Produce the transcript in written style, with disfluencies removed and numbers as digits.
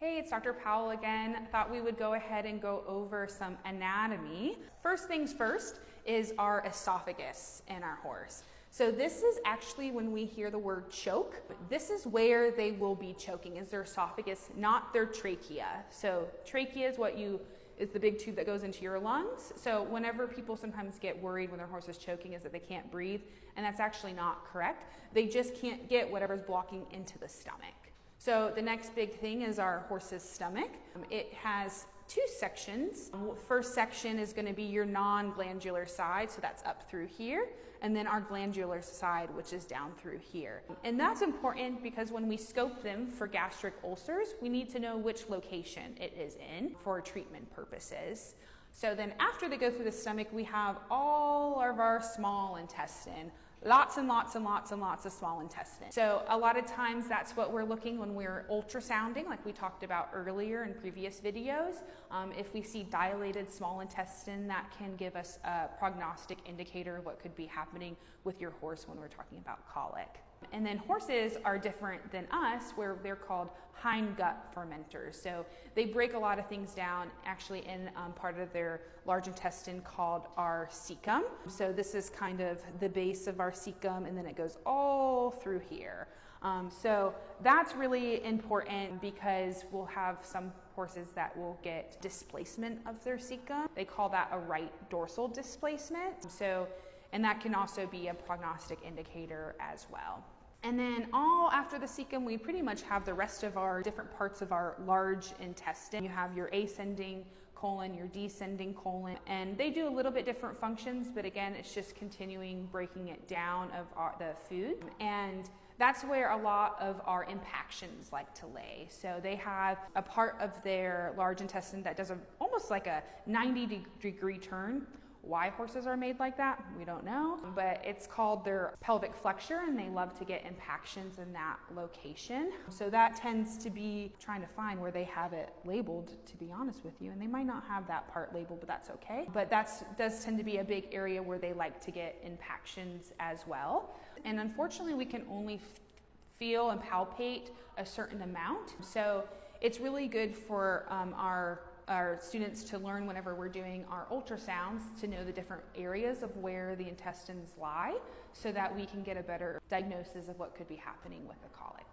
Hey, it's Dr. Powell again. I thought we would go ahead and go over some anatomy. First things first is our esophagus in our horse. So this is actually when we hear the word choke, this is where they will be choking, is their esophagus, not their trachea. So trachea is the big tube that goes into your lungs. So whenever people sometimes get worried when their horse is choking is that they can't breathe, and that's actually not correct. They just can't get whatever's blocking into the stomach. So the next big thing is our horse's stomach. It has two sections. First section is going to be your non-glandular side, so that's up through here, and then our glandular side, which is down through here. And that's important because when we scope them for gastric ulcers, we need to know which location it is in for treatment purposes. So then after they go through the stomach, we have all of our small intestine. Lots and lots and lots and lots of small intestine. So a lot of times that's what we're looking when we're ultrasounding, like we talked about earlier in previous videos. If we see dilated small intestine, that can give us a prognostic indicator of what could be happening with your horse when we're talking about colic. And then horses are different than us, where they're called hindgut fermenters. So they break a lot of things down actually in part of their large intestine called our cecum. So this is kind of the base of our cecum, and then it goes all through here. So that's really important because we'll have some horses that will get displacement of their cecum. They call that a right dorsal displacement. And that can also be a prognostic indicator as well. And then all after the cecum, we pretty much have the rest of our different parts of our large intestine. You have your ascending colon, your descending colon, and they do a little bit different functions, but again, it's just continuing breaking it down of the food. And that's where a lot of our impactions like to lay. So they have a part of their large intestine that does almost like a 90-degree turn. Why horses are made like that, we don't know, but it's called their pelvic flexure, and they love to get impactions in that location. So that tends to be trying to find where they have it labeled, to be honest with you, and they might not have that part labeled, but that's okay. But that does tend to be a big area where they like to get impactions as well. And unfortunately, we can only feel and palpate a certain amount. So it's really good for our students to learn whenever we're doing our ultrasounds to know the different areas of where the intestines lie so that we can get a better diagnosis of what could be happening with the colic.